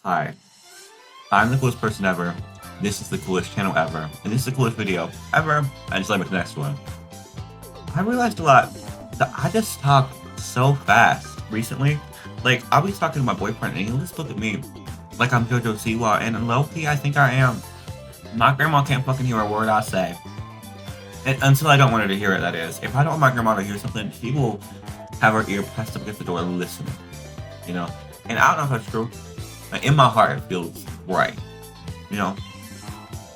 Hi, I'm the coolest person ever. This is the coolest channel ever. And this is the coolest video ever. And just like the next one. I realized a lot that I just talk so fast recently. Like, I'll be talking to my boyfriend and he'll just look at me like I'm JoJo Siwa. And low-key, I think I am. My grandma can't fucking hear a word I say. Until I don't want her to hear it, that is. If I don't want my grandma to hear something, she will have her ear pressed up against the door listening. You know? And I don't know if that's true. In my heart, it feels right, you know?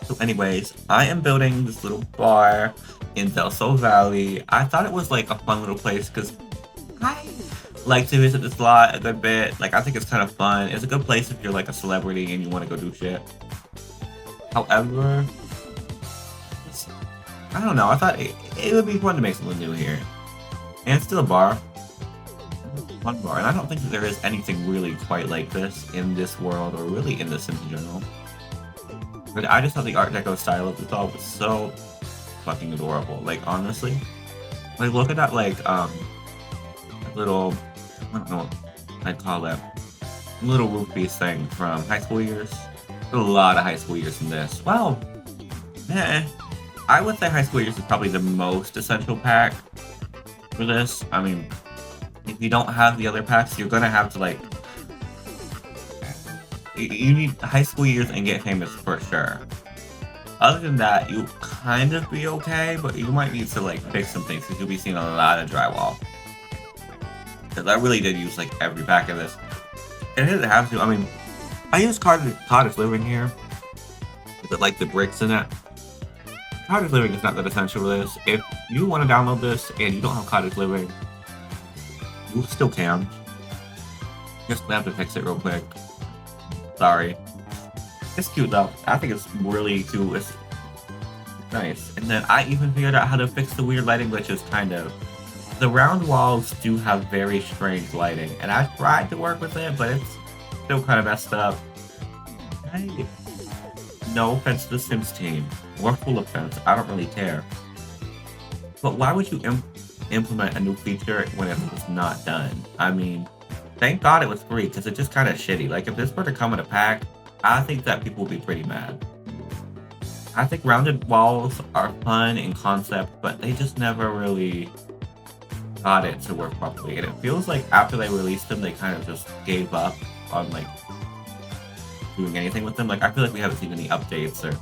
So anyways, I am building this little bar in Del Sol Valley. I thought it was like a fun little place because I like to visit this lot a good bit. Like, I think it's kind of fun. It's a good place if you're like a celebrity and you want to go do shit. However, I don't know. I thought it would be fun to make something new here. And it's still a bar. One bar, and I don't think that there is anything really quite like this in this world, or really in The Sims in general. But I just thought the Art Deco style of this all was so fucking adorable. Like, honestly, like, look at that, like, little, I don't know what I'd call that, little roof piece thing from high school years. There's a lot of high school years in this. Well, I would say high school years is probably the most essential pack for this. I mean, if you don't have the other packs, you're gonna have to, like, you need high school years and get famous for sure. Other than that, you'll kind of be okay, but you might need to, like, fix some things because you'll be seeing a lot of drywall. Because I really did use, like, every pack of this. And it didn't have to. I mean, I used cottage living here. But, like, the bricks in it. Cottage living is not that essential for this. If you want to download this and you don't have cottage living, you still can. Just have to fix it real quick. Sorry. It's cute though. I think it's really cute. It's nice. And then I even figured out how to fix the weird lighting glitches, kind of. The round walls do have very strange lighting, and I tried to work with it, but it's still kind of messed up. No offense to the Sims team, or full offense, I don't really care. But why would you implement a new feature when it was not done? I mean, thank God it was free, because it's just kind of shitty. Like, if this were to come in a pack, I think that people would be pretty mad. I think rounded walls are fun in concept, but they just never really got it to work properly. And it feels like after they released them, they kind of just gave up on, like, doing anything with them. Like, I feel like we haven't seen any updates or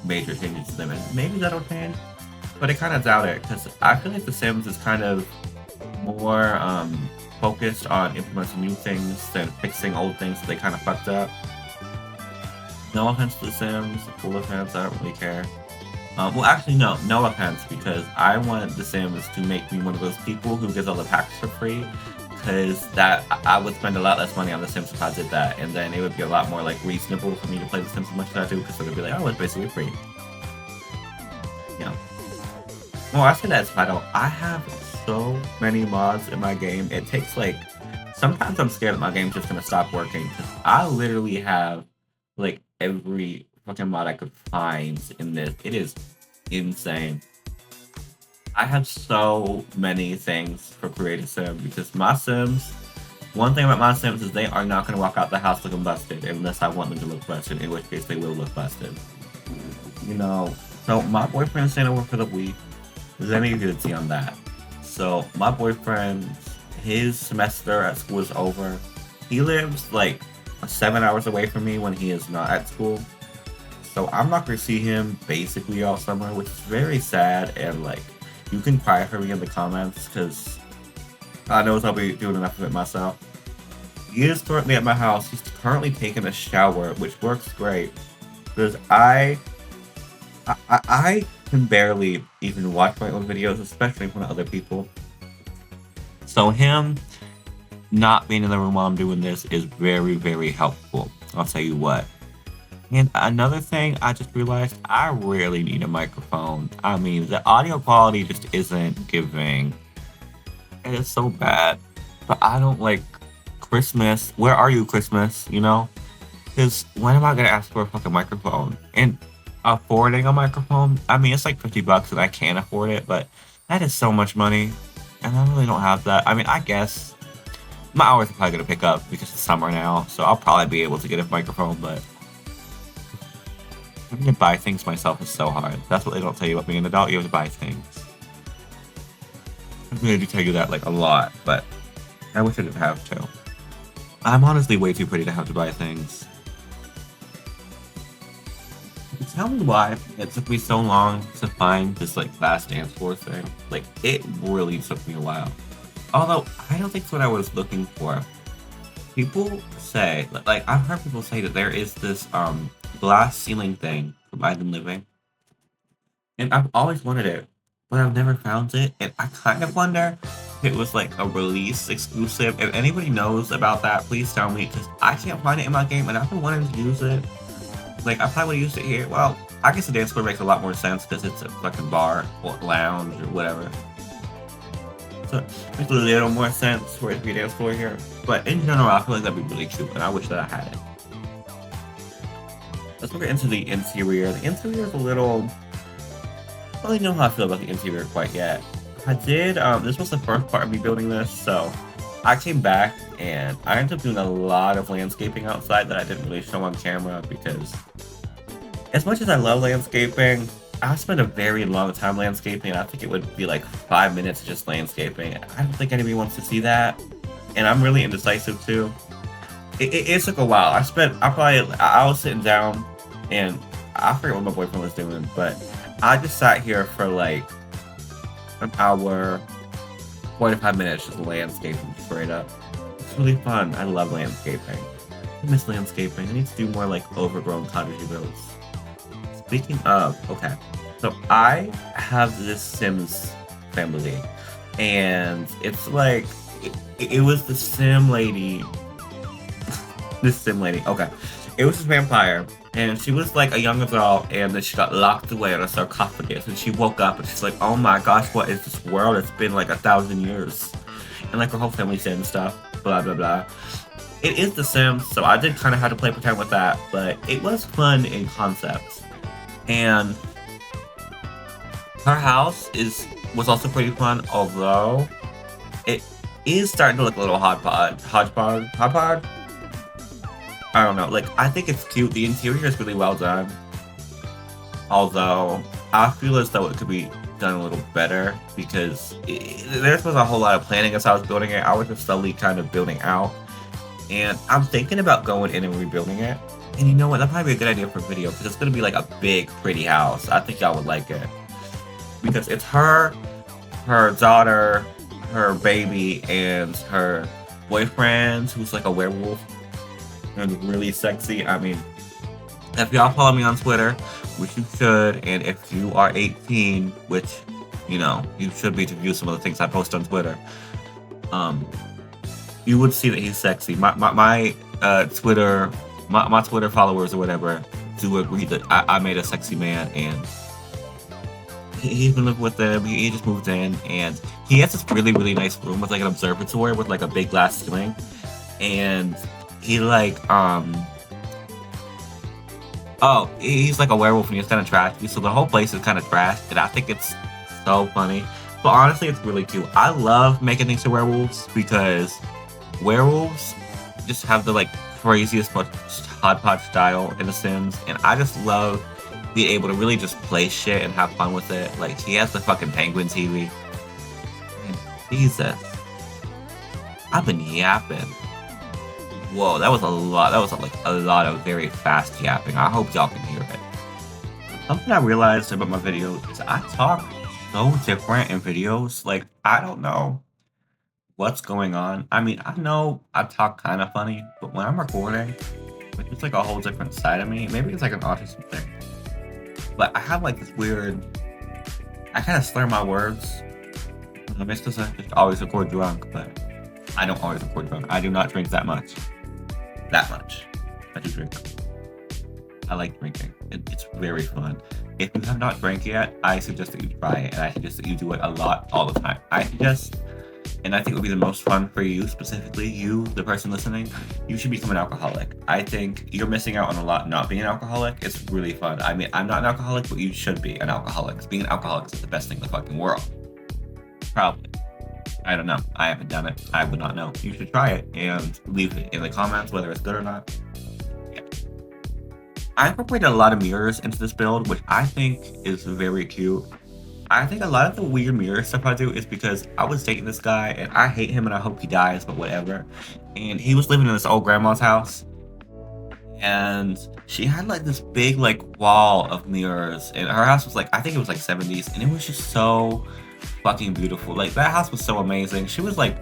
major changes to them, and maybe that'll change. But I kind of doubt it, because I feel like The Sims is kind of more focused on implementing new things than fixing old things that they kind of fucked up. No offense to The Sims, full offense, I don't really care. Well, actually, no offense, because I want The Sims to make me one of those people who gets all the packs for free, because that I would spend a lot less money on The Sims if I did that, and then it would be a lot more, like, reasonable for me to play The Sims as much as I do, because it would be like, oh, it's basically free. Yeah. Well, I say that as vital. I have so many mods in my game. It takes, like, sometimes I'm scared that my game's just gonna stop working, because I literally have, like, every fucking mod I could find in this. It is insane. I have so many things for Creative Sim, because my Sims, one thing about my Sims is they are not gonna walk out the house looking busted unless I want them to look busted, in which case they will look busted. You know, so my boyfriend staying over for the week. There's any good see on that. So my boyfriend, his semester at school is over. He lives like 7 hours away from me when he is not at school. So I'm not gonna see him basically all summer, which is very sad. And, like, you can cry for me in the comments, because I know I'll be doing enough of it myself. He is currently at my house. He's currently taking a shower, which works great, because I can barely even watch my own videos, especially in front of other people. So him not being in the room while I'm doing this is very, very helpful. I'll tell you what. And another thing I just realized, I really need a microphone. I mean, the audio quality just isn't giving. It is so bad. But I don't like Christmas. Where are you, Christmas? You know? Because when am I going to ask for a fucking microphone? And affording a microphone, I mean, it's like $50 and I can't afford it, but that is so much money. And I really don't have that. I mean, I guess My hours are probably gonna pick up because it's summer now, so I'll probably be able to get a microphone, but having to buy things myself is so hard. That's what they don't tell you about being an adult. You have to buy things. I'm gonna tell you that like a lot, but I wish I didn't have to. I'm honestly way too pretty to have to buy things. Tell me why it took me so long to find this like last dance floor thing. Like it really took me a while. Although I don't think it's what I was looking for. People say, like I've heard people say that there is this glass ceiling thing from Island Living, and I've always wanted it, but I've never found it. And I kind of wonder if it was like a release exclusive. If anybody knows about that, please tell me. Because I can't find it in my game, and I've been wanting to use it. Like I probably would use it here. Well, I guess the dance floor makes a lot more sense because it's a fucking bar or lounge or whatever. So it makes a little more sense for it to be a dance floor here. But in general, I feel like that'd be really cute, and I wish that I had it. Let's get into the interior. The interior is a little... I don't really know how I feel about the interior quite yet. I did, this was the first part of me building this, so I came back and I ended up doing a lot of landscaping outside that I didn't really show on camera because as much as I love landscaping, I spent a very long time landscaping. I think it would be like 5 minutes just landscaping. I don't think anybody wants to see that. And I'm really indecisive too. It took a while. I was sitting down and I forget what my boyfriend was doing, but I just sat here for like an hour, 45 minutes just landscaping straight up. It's really fun. I love landscaping. I miss landscaping. I need to do more like overgrown cottage builds. Speaking of, okay, so I have this Sims family, and it's like, it was the Sim lady, okay, it was this vampire, and she was like a young adult, and then she got locked away in a sarcophagus, and she woke up, and she's like, oh my gosh, what is this world? It's been like 1,000 years, and like her whole family's dead and stuff, blah, blah, blah. It is The Sims, so I did kind of have to play pretend with that, but it was fun in concept. And her house was also pretty fun, although it is starting to look a little hodgepodge. I don't know. Like, I think it's cute. The interior is really well done. Although, I feel as though it could be done a little better because there was a whole lot of planning as I was building it. I was just slowly kind of building out. And I'm thinking about going in and rebuilding it. And you know what? That'd probably be a good idea for a video because it's going to be like a big, pretty house. I think y'all would like it. Because it's her daughter, her baby, and her boyfriend, who's like a werewolf. And really sexy. I mean, if y'all follow me on Twitter, which you should, and if you are 18, which, you know, you should be to view some of the things I post on Twitter, you would see that he's sexy. My Twitter followers or whatever do agree that I made a sexy man, and he's been living with them. He just moved in, and he has this really, really nice room with like an observatory with like a big glass ceiling, and he like he's like a werewolf and he's kind of trashy, so the whole place is kind of trashed, and I think it's so funny. But honestly, it's really cute. I love making things to werewolves because werewolves just have the like craziest hodgepodge style in The Sims, and I just love being able to really just play shit and have fun with it. Like, he has the fucking penguin TV. And Jesus. I've been yapping. Whoa, that was a lot. That was like a lot of very fast yapping. I hope y'all can hear it. Something I realized about my videos is I talk so different in videos. Like, I don't know what's going on. I mean, I know I talk kind of funny, but when I'm recording, it's like a whole different side of me. Maybe it's like an autism thing. But I have like this weird, I kind of slur my words. It's because I just always record drunk, but I don't always record drunk. I do not drink that much. I do drink. I like drinking. It's very fun. If you have not drank yet, I suggest that you try it, and I suggest that you do it a lot, all the time. I suggest, and I think it would be the most fun for you, specifically you, the person listening, you should become an alcoholic. I think you're missing out on a lot not being an alcoholic. It's really fun. I mean, I'm not an alcoholic, but you should be an alcoholic. Being an alcoholic is the best thing in the fucking world. Probably. I don't know. I haven't done it. I would not know. You should try it and leave it in the comments whether it's good or not. Yeah. I incorporated a lot of mirrors into this build, which I think is very cute. I think a lot of the weird mirror stuff I do is because I was dating this guy and I hate him and I hope he dies, but whatever. And he was living in this old grandma's house. And she had like this big like wall of mirrors, and her house was like, I think it was like 70s, and it was just so fucking beautiful. Like that house was so amazing. She was like,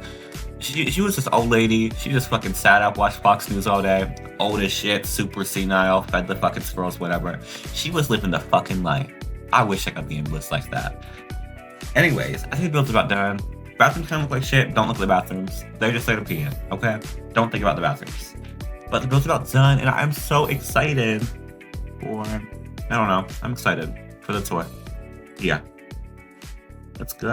she was this old lady. She just fucking sat up, watched Fox News all day, old as shit, super senile, fed the fucking squirrels, whatever. She was living the fucking life. I wish I could be in bliss like that. Anyways, I think the build's about done. Bathrooms kind of look like shit. Don't look at the bathrooms. They're just there to pee in, okay? Don't think about the bathrooms. But the build's about done, and I'm so excited for, I don't know, I'm excited for the tour. Yeah. Let's go.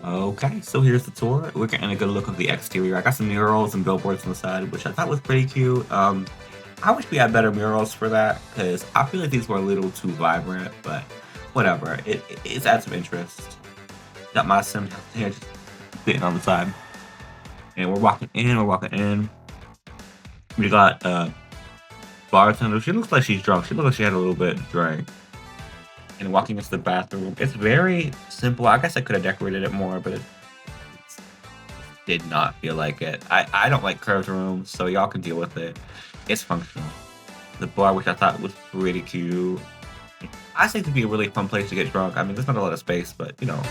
Okay, so here's the tour. We're getting a good look of the exterior. I got some murals and billboards on the side, which I thought was pretty cute. I wish we had better murals for that, because I feel like these were a little too vibrant, but whatever. It's adds some interest. Got my sim here just sitting on the side. And we're walking in. We got bartender. She looks like she's drunk. She looks like she had a little bit of drink. And walking into the bathroom. It's very simple. I guess I could have decorated it more, but it did not feel like it. I don't like curved rooms, so y'all can deal with it. It's functional. The bar, which I thought was pretty cute. I think it'd be a really fun place to get drunk. I mean, there's not a lot of space, but you know.